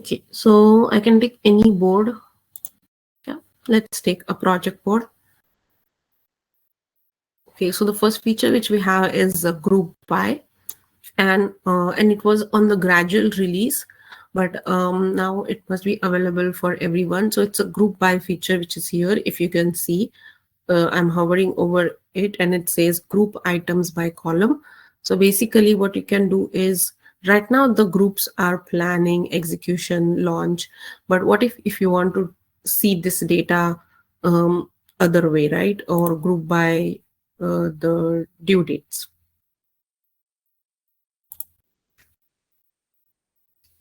Okay, so I can take any board. Yeah, let's take a project board. Okay, so the first feature which we have is a group by, and it was on the gradual release, but now it must be available for everyone. So it's a group by feature which is here. If you can see, I'm hovering over it and it says group items by column. So basically what you can do is, right now the groups are planning, execution, launch, but what if you want to see this data other way, right? Or group by the due dates,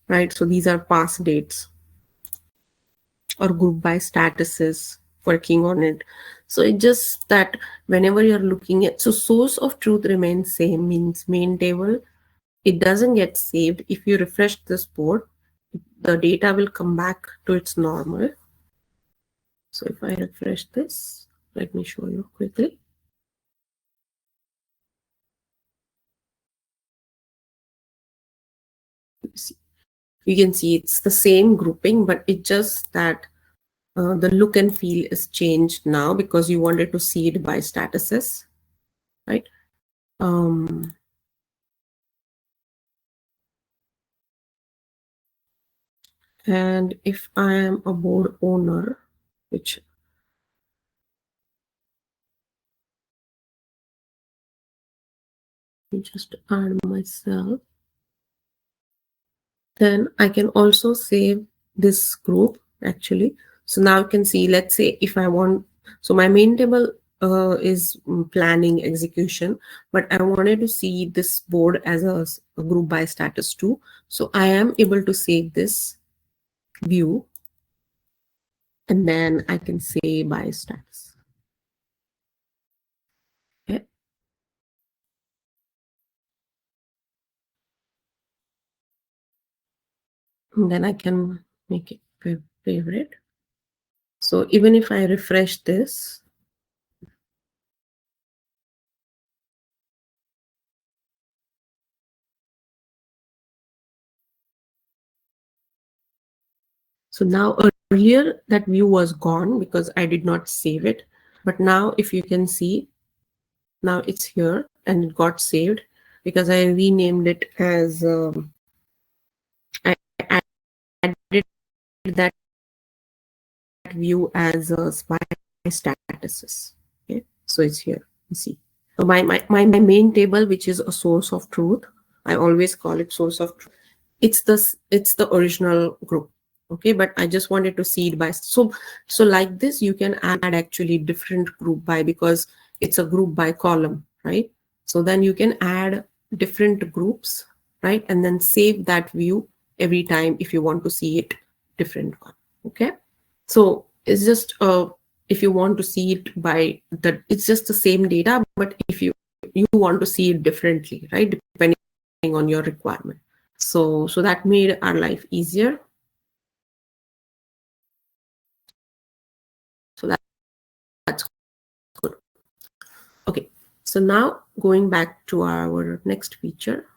right? So these are past dates, or group by statuses, working on it. So it's just that whenever you're looking at, so source of truth remains same, means main table, it doesn't get saved. If you refresh this board, the data will come back to its normal. So if I refresh this, let me show you quickly. You can see it's the same grouping, but it just that the look and feel is changed now because you wanted to see it by statuses, right? And if I am a board owner, which I just add myself, then I can also save this group actually. So now you can see, let's say if I want, so my main table is planning, execution, but I wanted to see this board as a group by status too. So I am able to save this view, and then I can say by status. Okay. And then I can make it favorite. So even if I refresh this, so now earlier that view was gone because I did not save it. But now if you can see, now it's here and it got saved because I renamed it as, I added that view as spy statuses. Okay, so it's here. You see. So my main table, which is a source of truth, I always call it source of truth. It's the original group. Okay, but I just wanted to see it by, so like this you can add actually different group by, because it's a group by column, right? So then you can add different groups, right? And then save that view every time if you want to see it different one. Okay, so it's just if you want to see it by the, it's just the same data, but if you want to see it differently, right, depending on your requirement. So that made our life easier. So that's good. Okay, so now going back to our next feature,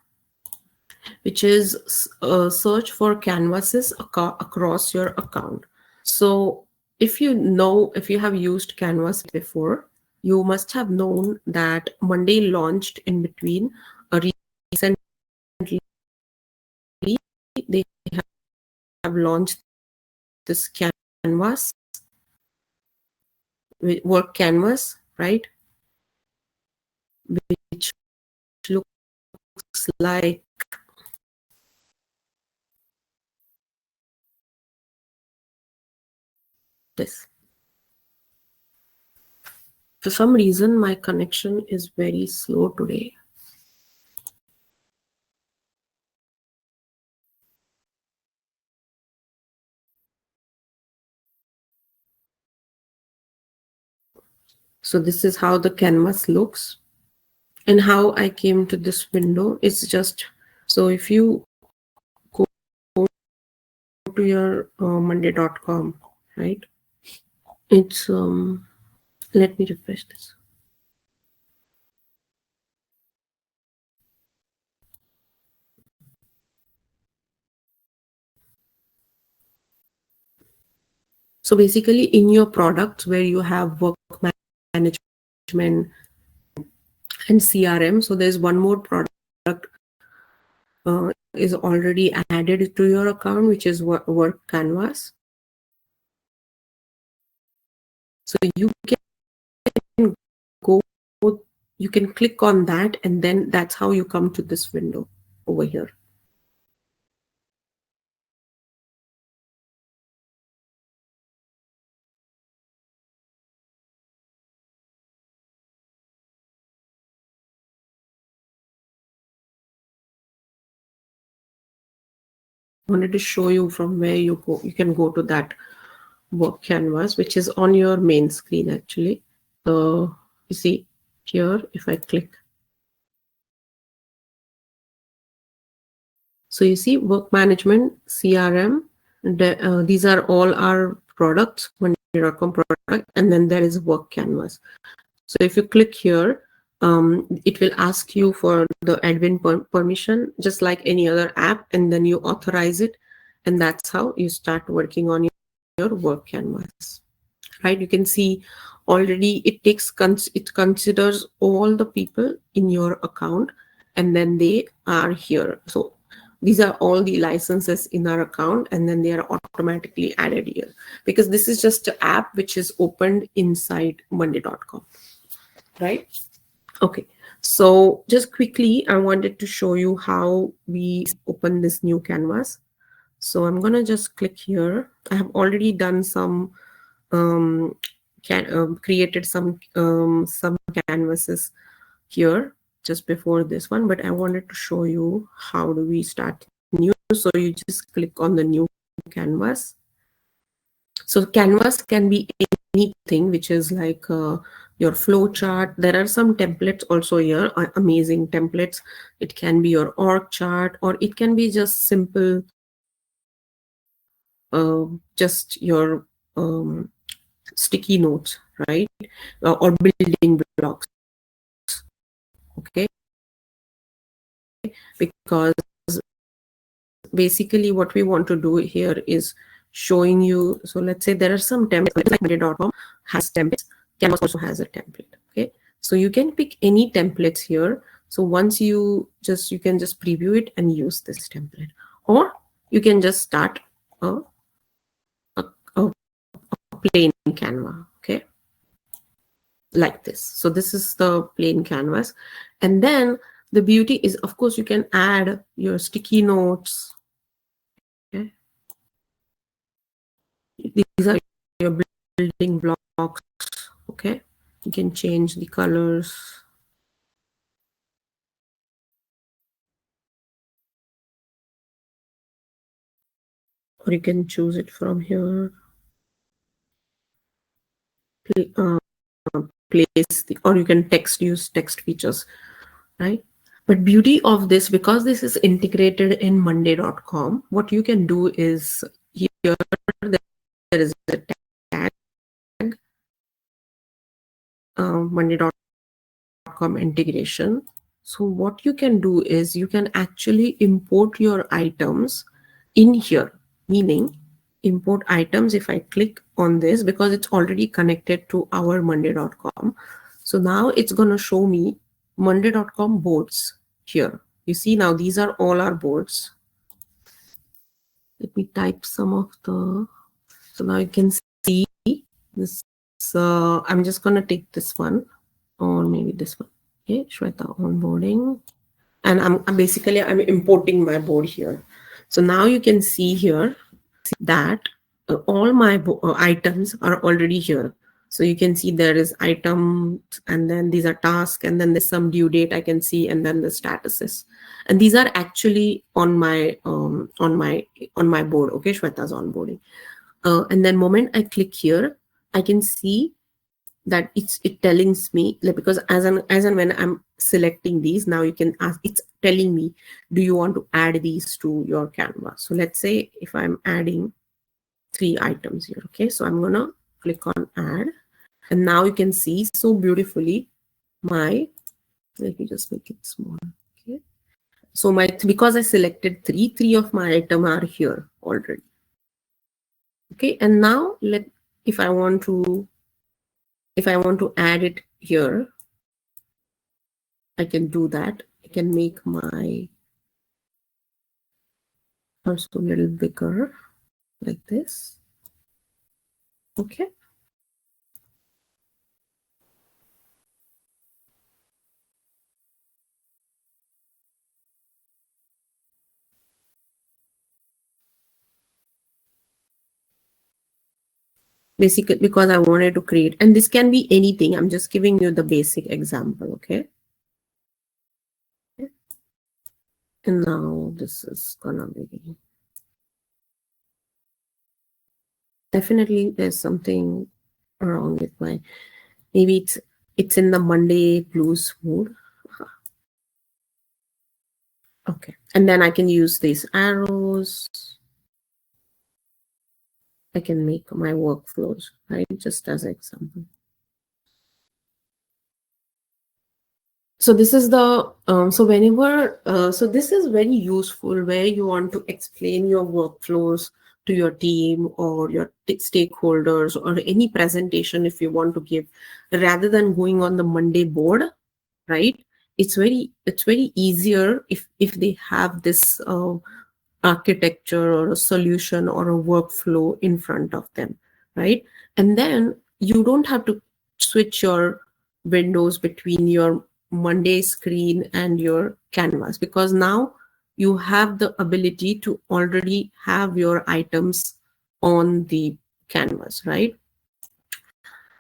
which is search for canvases across your account. So if you have used Canvas before, you must have known that Monday launched in between. Recently, they have launched this canvas, work canvas, right? Which looks like this. For some reason, my connection is very slow today. So this is how the canvas looks. And how I came to this window is just, so if you go to your monday.com, right? It's, let me refresh this. So basically in your products where you have work management and CRM, so there's one more product is already added to your account, which is work canvas. So you can go, you can click on that, and then that's how you come to this window over here. I wanted to show you from where you go. You can go to that work canvas, which is on your main screen actually. So you see here, if I click, so you see work management, CRM, these are all our products, Monday.com product, and then there is work canvas. So if you click here, it will ask you for the admin permission, just like any other app, and then you authorize it, and that's how you start working on your work canvas. Right? You can see already it considers all the people in your account, and then they are here. So these are all the licenses in our account, and then they are automatically added here because this is just an app which is opened inside Monday.com. Right? Okay. So just quickly, I wanted to show you how we open this new canvas. So I'm gonna just click here. I have already done some created some canvases here just before this one, but I wanted to show you how do we start new. So you just click on the new canvas. So canvas can be anything, which is like your flow chart. There are some templates also here, amazing templates. It can be your org chart, or it can be just simple, just your sticky notes, right? Or building blocks. Okay, because basically what we want to do here is showing you. So let's say there are some templates, like Monday.com has templates, Canvas also has a template. Okay, so you can pick any templates here. So once you can just preview it and use this template, or you can just start a plain Canva. Okay, like this. So this is the plain canvas, and then the beauty is, of course, you can add your sticky notes. Okay, these are your building blocks. Okay, you can change the colors, or you can choose it from here. Place the, or you can use text features, right? But beauty of this, because this is integrated in Monday.com, what you can do is here there is a tag, Monday.com integration. So what you can do is you can actually import your items in here, meaning import items. If I click on this, because it's already connected to our Monday.com, so now it's going to show me Monday.com boards here. You see, now these are all our boards. Let me type some of the, so now you can see this. I'm just going to take this one, or maybe this one. Okay, Shweta onboarding. And I'm basically importing my board here. So now you can see here that all my items are already here. So you can see there is items, and then these are tasks, and then there's some due date I can see, and then the statuses. And these are actually on my board. Okay, Shweta's onboarding. And then moment I click here, I can see that it telling me, like, because as and when I'm selecting these, now you can ask, it's telling me, do you want to add these to your canvas? So let's say if I'm adding 3 items here. Okay, so I'm gonna click on add, and now you can see so beautifully my, let me just make it small. Okay, so because I selected three of my item are here already. Okay, and now if I want to add it here, I can do that. I can make my also a little bigger like this. Okay. Basically, because I wanted to create, and this can be anything. I'm just giving you the basic example. Okay. And now this is gonna be, definitely there's something wrong with my, maybe it's in the Monday blues mood. Okay. And then I can use these arrows. I can make my workflows, right? Just as an example. So this is the, so whenever, so this is very useful where you want to explain your workflows to your team or your stakeholders, or any presentation if you want to give, rather than going on the Monday board, right? It's very easier if they have this architecture or a solution or a workflow in front of them, right? And then you don't have to switch your windows between your Monday screen and your canvas, because now you have the ability to already have your items on the canvas, right?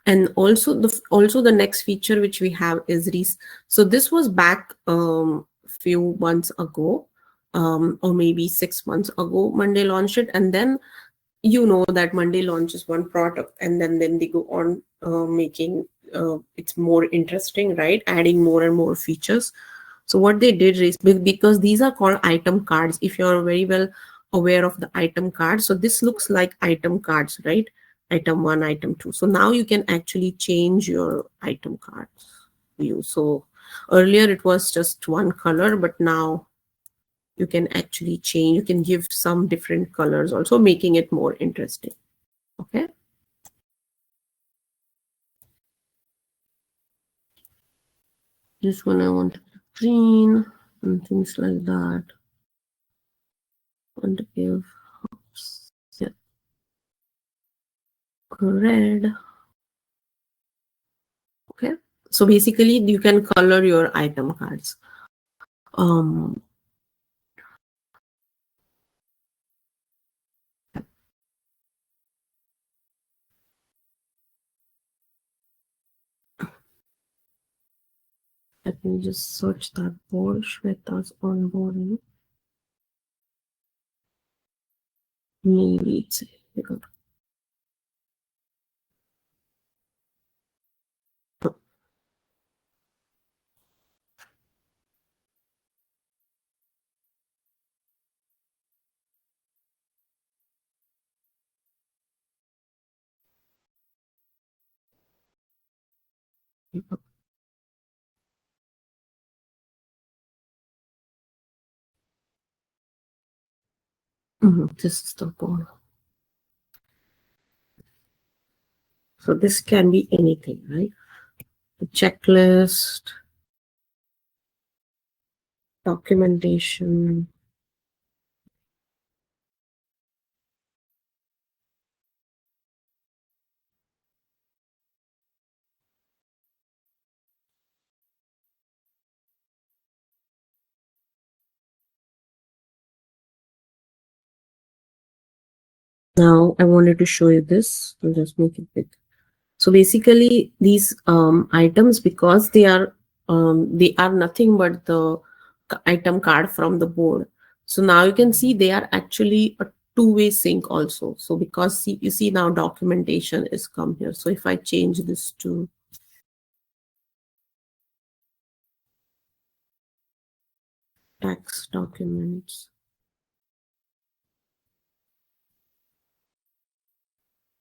And also the next feature which we have is so this was back few months ago, or maybe 6 months ago Monday launched it. And then you know that Monday launches one product, and then they go on making it's more interesting, right? Adding more and more features. So what they did is, because these are called item cards, if you're very well aware of the item cards, so this looks like item cards, right? Item 1, item 2. So now you can actually change your item cards view. So earlier it was just one color, but now you can actually change, you can give some different colors also, making it more interesting. Okay. This one I want to green and things like that. I want to give, yeah, red. Okay. So basically you can color your item cards. Um, Let me just search that board, Shweta's onboarding. Maybe it's here. This is the board. So this can be anything, right? The checklist, documentation. Now I wanted to show you this. I'll just make it big. So basically these items, because they are nothing but the item card from the board. So now you can see they are actually a two-way sync also. So because you see now documentation is come here. So if I change this to tax documents.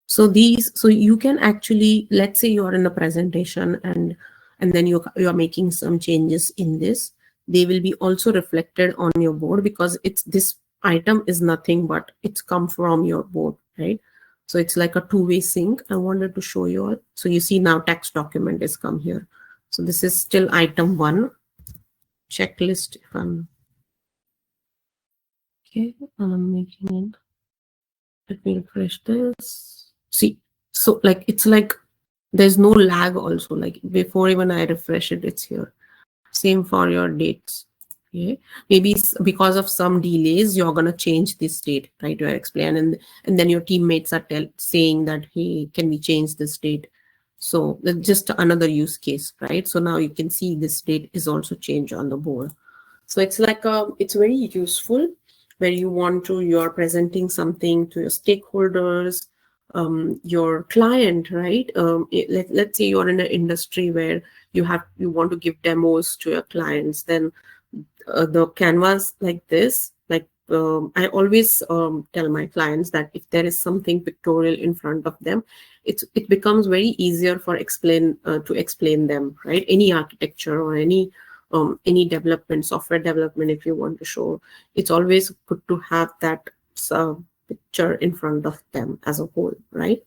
So you can actually, let's say you're in a presentation, and then you're making some changes in this, they will be also reflected on your board, because it's this item is nothing but it's come from your board, right? So it's like a two-way sync. I wanted to show you all. So you see now text document is come here. So this is still item 1 checklist. If I'm okay, and I'm making it. Let me refresh this. See, so like it's like there's no lag also. Like before even I refresh it, it's here. Same for your dates. Okay. Maybe because of some delays, you're gonna change this date, right? You explain, and then your teammates are saying that, hey, can we change this date? So that's just another use case, right? So now you can see this date is also changed on the board. So it's like it's very useful where you're presenting something to your stakeholders, your client, right? Let's say you're in an industry where you want to give demos to your clients, then the canvas like this, like I always tell my clients that if there is something pictorial in front of them, it becomes very easier for to explain them, right? Any architecture or any development, software development, if you want to show, it's always good to have that picture in front of them as a whole, right?